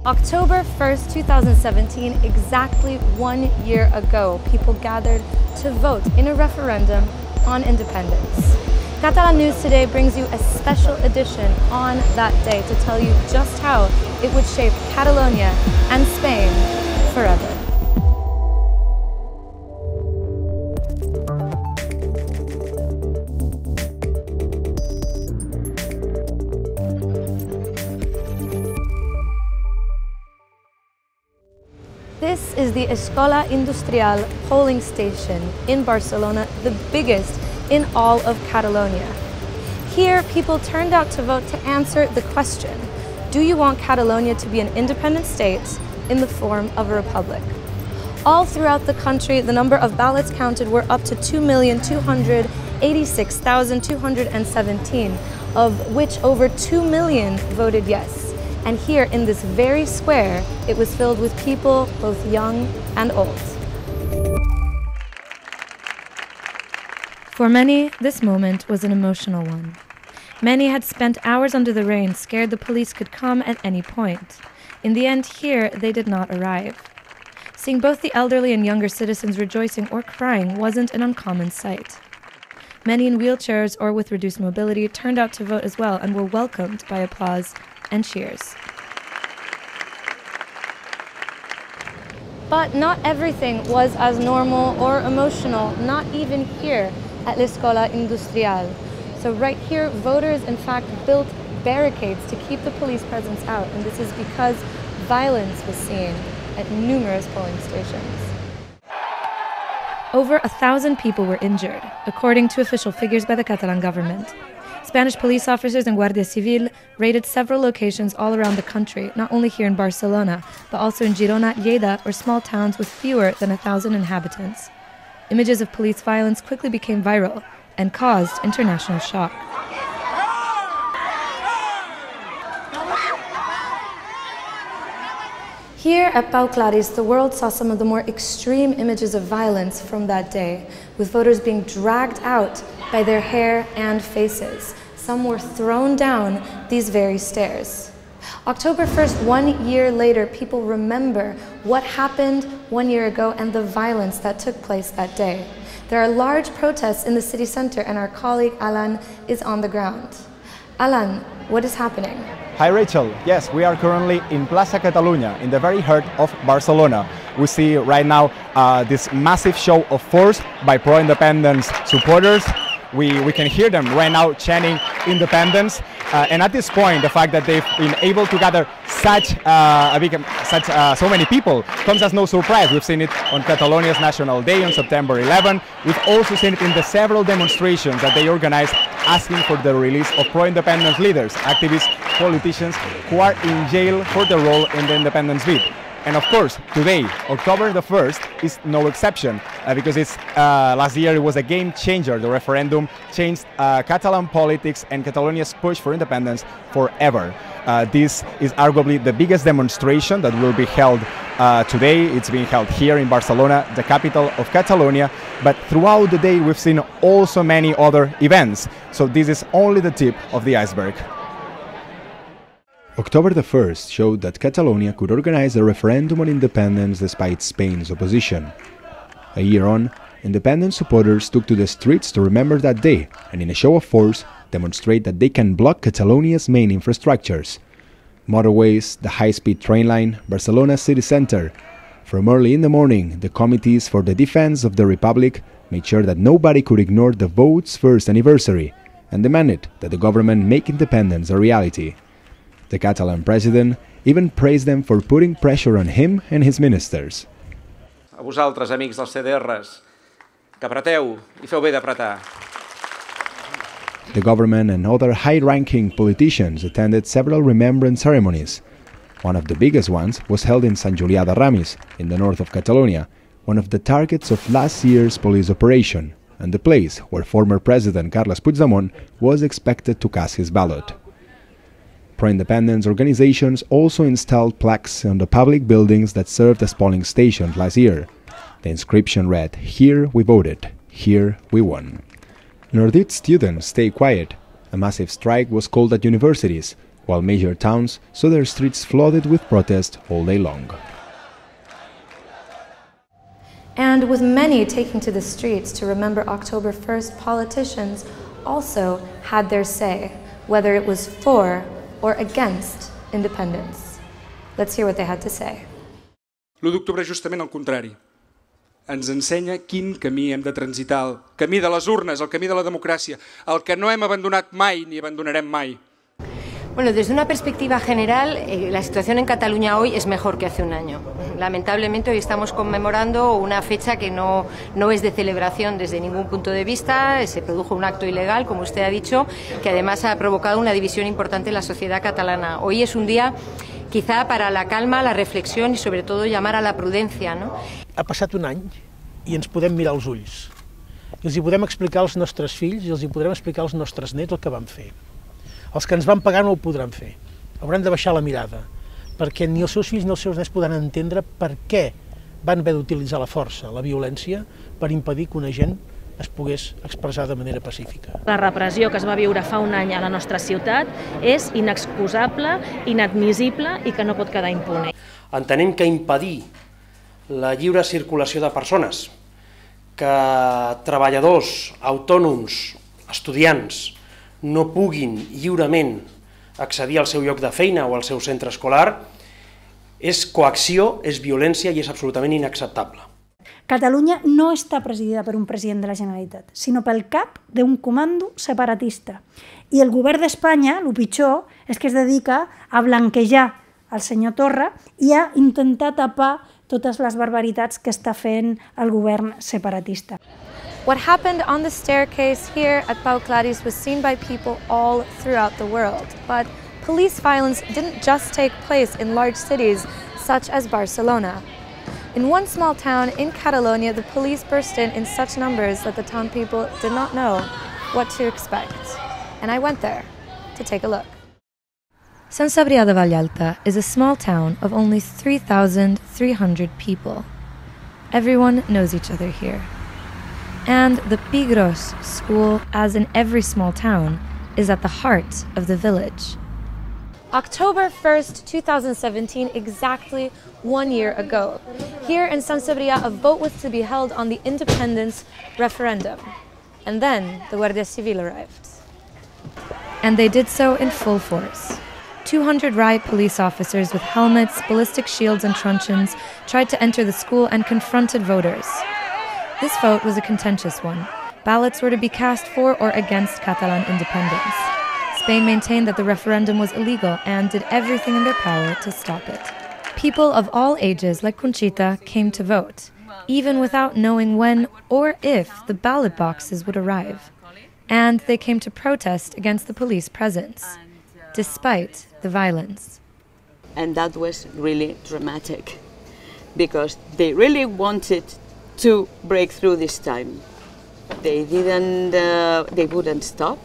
October 1st, 2017, exactly 1 year ago, people gathered to vote in a referendum on independence. Catalan News Today brings you a special edition on that day to tell you just how it would shape Catalonia and Spain forever. This is the Escola Industrial polling station in Barcelona, the biggest in all of Catalonia. Here, people turned out to vote to answer the question, do you want Catalonia to be an independent state in the form of a republic? All throughout the country, the number of ballots counted were up to 2,286,217, of which over 2 million voted yes. And here in this very square, it was filled with people both young and old. For many, this moment was an emotional one. Many had spent hours under the rain, scared the police could come at any point. In the end, here, they did not arrive. Seeing both the elderly and younger citizens rejoicing or crying wasn't an uncommon sight. Many in wheelchairs or with reduced mobility turned out to vote as well and were welcomed by applause and cheers. But not everything was as normal or emotional, not even here at La Escola Industrial. So right here, voters in fact built barricades to keep the police presence out, and this is because violence was seen at numerous polling stations. Over 1,000 people were injured, according to official figures by the Catalan government. Spanish police officers and Guardia Civil raided several locations all around the country, not only here in Barcelona, but also in Girona, Lleida, or small towns with fewer than 1,000 inhabitants. Images of police violence quickly became viral and caused international shock. Here at Pau Claris, the world saw some of the more extreme images of violence from that day, with voters being dragged out by their hair and faces. Some were thrown down these very stairs. October 1st, 1 year later, people remember what happened 1 year ago and the violence that took place that day. There are large protests in the city center, and our colleague Alan is on the ground. Alan, what is happening? Hi Rachel, yes, we are currently in Plaza Catalunya, in the very heart of Barcelona. We see right now this massive show of force by pro-independence supporters. We can hear them right now chanting independence, and at this point the fact that they've been able to gather so many people comes as no surprise. We've seen it on Catalonia's National Day on September 11. We've also seen it in the several demonstrations that they organized asking for the release of pro-independence leaders, activists, politicians who are in jail for their role in the independence bid. And of course, today, October the 1st, is no exception, because last year it was a game changer. The referendum changed Catalan politics and Catalonia's push for independence forever. This is arguably the biggest demonstration that will be held today. It's being held here in Barcelona, the capital of Catalonia, but throughout the day we've seen also many other events. So this is only the tip of the iceberg. October the 1st showed that Catalonia could organize a referendum on independence despite Spain's opposition. A year on, independence supporters took to the streets to remember that day and, in a show of force, demonstrate that they can block Catalonia's main infrastructures: motorways, the high-speed train line, Barcelona's city center. From early in the morning, the committees for the defense of the Republic made sure that nobody could ignore the vote's first anniversary and demanded that the government make independence a reality. The Catalan president even praised them for putting pressure on him and his ministers. A vosaltres, amics dels CDRs, que apreteu I feu bé d'apretar. The government and other high-ranking politicians attended several remembrance ceremonies. One of the biggest ones was held in Sant Julià de Ramis, in the north of Catalonia, one of the targets of last year's police operation, and the place where former President Carles Puigdemont was expected to cast his ballot. Pro-independence organizations also installed plaques on the public buildings that served as polling stations last year. The inscription read, "Here we voted, here we won." Nor did students stay quiet. A massive strike was called at universities. while major towns saw their streets flooded with protest all day long. And with many taking to the streets to remember October 1st, politicians also had their say, whether it was for or against independence. Let's hear what they had to say. L'1 d'octubre és justament el contrari. Ens ensenya quin camí hem de transitar, el camí de les urnes, el camí de la democràcia, el que no hem abandonat mai ni abandonarem mai. Bueno, desde una perspectiva general, la situación en Cataluña hoy es mejor que hace un año. Lamentablemente hoy estamos conmemorando una fecha que no es de celebración desde ningún punto de vista. Se produjo un acto ilegal, como usted ha dicho, que además ha provocado una división importante en la sociedad catalana. Hoy es un día quizá para la calma, la reflexión y sobre todo llamar a la prudencia, no? Ha passat un any i ens podem mirar als ulls. I els hi podem explicar als nostres fills i els hi podrem explicar als nostres nets el que vam fer. Els que ens van pagar no ho podran fer. Hauran de baixar la mirada, perquè ni els seus fills ni els seus nets podran entendre per què van haver d'utilitzar la força, la violència, per impedir que una gent es pogués expressar de manera pacífica. La repressió que es va viure fa un any a la nostra ciutat és inexcusable, inadmissible i que no pot quedar impune. Entenem que impedir la lliure circulació de persones, que treballadors, autònoms, estudiants, no puguin lliurement accedir al seu lloc de feina o al seu centre escolar, és coacció, és violència i és absolutament inacceptable. Catalunya no està presidida per un president de la Generalitat, sinó pel cap d'un comando separatista. I el govern d'Espanya, el pitjor, és que es dedica a blanquejar el senyor Torra i a intentar tapar totes les barbaritats que està fent el govern separatista. What happened on the staircase here at Pau Claris was seen by people all throughout the world. But police violence didn't just take place in large cities such as Barcelona. In one small town in Catalonia, the police burst in such numbers that the town people did not know what to expect. And I went there to take a look. Sant Cebrià de Vallalta is a small town of only 3,300 people. Everyone knows each other here. And the Pigros school, as in every small town, is at the heart of the village. October 1st, 2017, exactly 1 year ago. Here in Sant Cebrià, a vote was to be held on the independence referendum. And then the Guardia Civil arrived. And they did so in full force. 200 riot police officers with helmets, ballistic shields and truncheons tried to enter the school and confronted voters. This vote was a contentious one. Ballots were to be cast for or against Catalan independence. Spain maintained that the referendum was illegal and did everything in their power to stop it. People of all ages, like Conchita, came to vote, even without knowing when or if the ballot boxes would arrive. And they came to protest against the police presence, despite the violence. And that was really dramatic, because they really wanted to break through this time. They wouldn't stop.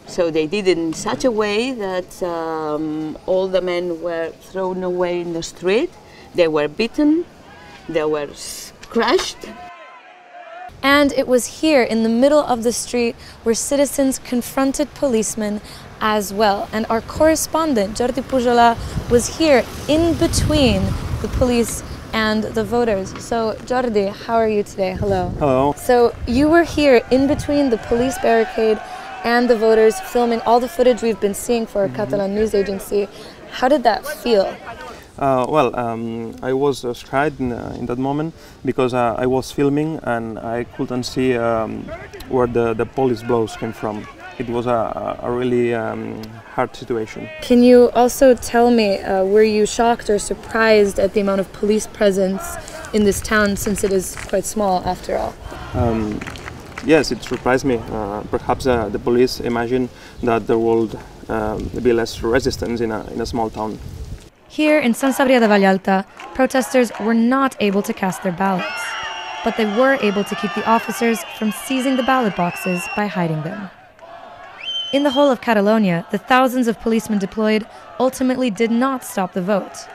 So they did it in such a way that all the men were thrown away in the street. They were beaten. They were crushed. And it was here in the middle of the street where citizens confronted policemen as well. And our correspondent, Jordi Pujola, was here in between the police and the voters. So, Jordi, how are you today? Hello. Hello. So, you were here in between the police barricade and the voters, filming all the footage we've been seeing for our Catalan news agency. How did that feel? I was scared in that moment because I was filming and I couldn't see where the police blows came from. It was a really hard situation. Can you also tell me, were you shocked or surprised at the amount of police presence in this town, since it is quite small after all? Yes, it surprised me. Perhaps the police imagined that there would be less resistance in a small town. Here in Sant Cebrià de Vallalta, protesters were not able to cast their ballots, but they were able to keep the officers from seizing the ballot boxes by hiding them. In the whole of Catalonia, the thousands of policemen deployed ultimately did not stop the vote,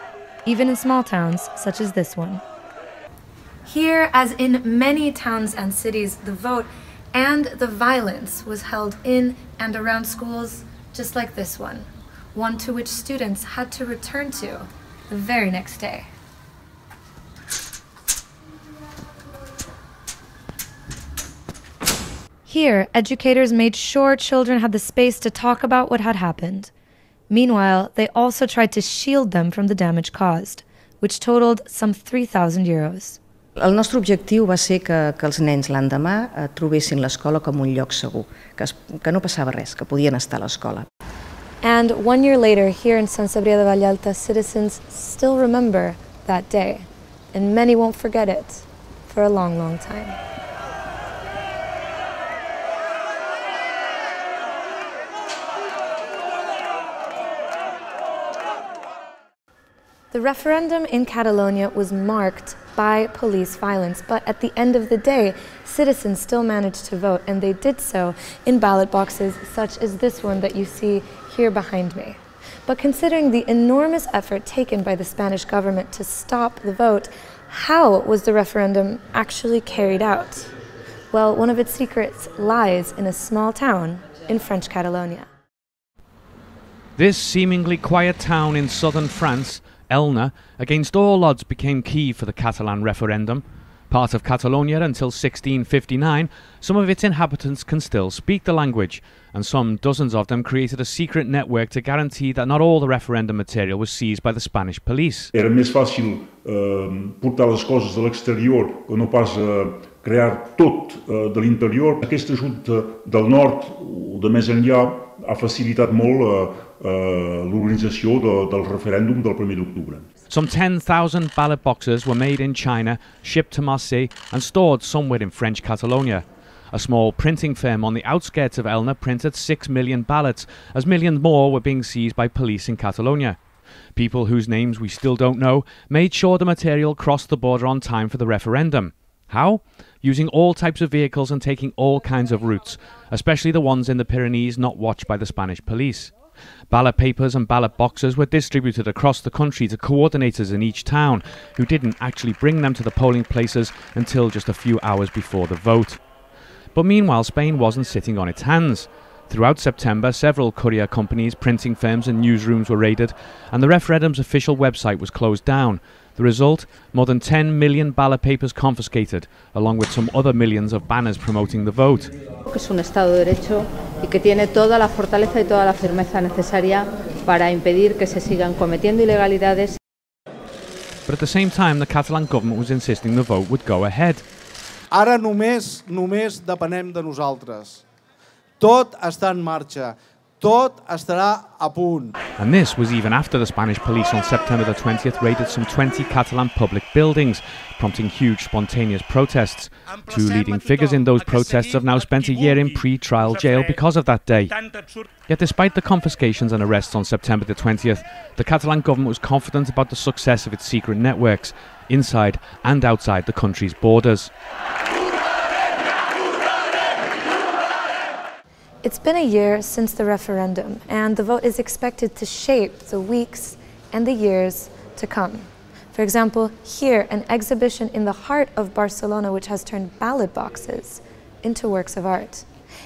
even in small towns such as this one. Here, as in many towns and cities, the vote and the violence was held in and around schools just like this one, one to which students had to return to the very next day. Here, educators made sure children had the space to talk about what had happened. Meanwhile, they also tried to shield them from the damage caused, which totaled some 3,000 euros. El nostre objectiu va ser que els nens l'endemà trobessin l'escola com un lloc segur, que no passava res, que podien estar a l'escola. And 1 year later, here in San Cebrià de Vallalta, citizens still remember that day, and many won't forget it for a long, long time. The referendum in Catalonia was marked by police violence, but at the end of the day, citizens still managed to vote, and they did so in ballot boxes such as this one that you see here behind me. But considering the enormous effort taken by the Spanish government to stop the vote, how was the referendum actually carried out? Well, one of its secrets lies in a small town in French Catalonia. This seemingly quiet town in southern France, Elna, against all odds became key for the Catalan referendum. Part of Catalonia until 1659, some of its inhabitants can still speak the language, and some dozens of them created a secret network to guarantee that not all the referendum material was seized by the Spanish police. Era més fàcil portar les coses de l'exterior que no pas crear tot de l'interior. Aquest ajut del nord o de més enllà ha facilitat molt l'organització del referèndum del 1 d'octubre. Some 10,000 ballot boxes were made in China, shipped to Marseille and stored somewhere in French Catalonia. A small printing firm on the outskirts of Elna printed 6 million ballots, as millions more were being seized by police in Catalonia. People whose names we still don't know made sure the material crossed the border on time for the referendum. How? Using all types of vehicles and taking all kinds of routes, especially the ones in the Pyrenees not watched by the Spanish police. Ballot papers and ballot boxes were distributed across the country to coordinators in each town, who didn't actually bring them to the polling places until just a few hours before the vote. But meanwhile, Spain wasn't sitting on its hands. Throughout September, several courier companies, printing firms and newsrooms were raided, and the referendum's official website was closed down. The result? More than 10 million ballot papers confiscated, along with some other millions of banners promoting the vote. Es un Estado de Derecho y que tiene toda la fortaleza y toda la firmeza necesaria para impedir que se sigan cometiendo ilegalidades. But at the same time, the Catalan government was insisting the vote would go ahead. Ara només depenem de nosaltres. Tot està en marxa. Tot estarà a punt. And this was even after the Spanish police on September the 20th raided some 20 Catalan public buildings, prompting huge spontaneous protests. Two leading figures in those protests have now spent a year in pre-trial jail because of that day. Yet despite the confiscations and arrests on September the 20th, the Catalan government was confident about the success of its secret networks, inside and outside the country's borders. It's been a year since the referendum, and the vote is expected to shape the weeks and the years to come. For example, here, an exhibition in the heart of Barcelona which has turned ballot boxes into works of art.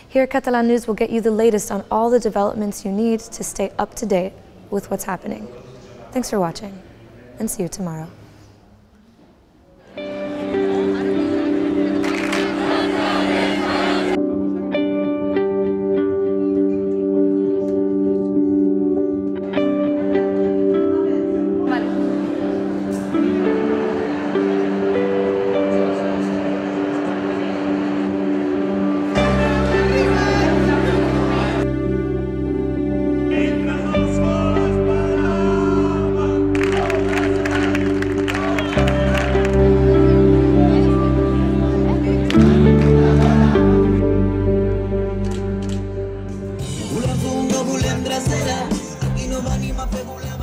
Here, Catalan News will get you the latest on all the developments you need to stay up to date with what's happening. Thanks for watching, and see you tomorrow. Volem dreceres, aquí no venim a fer volar.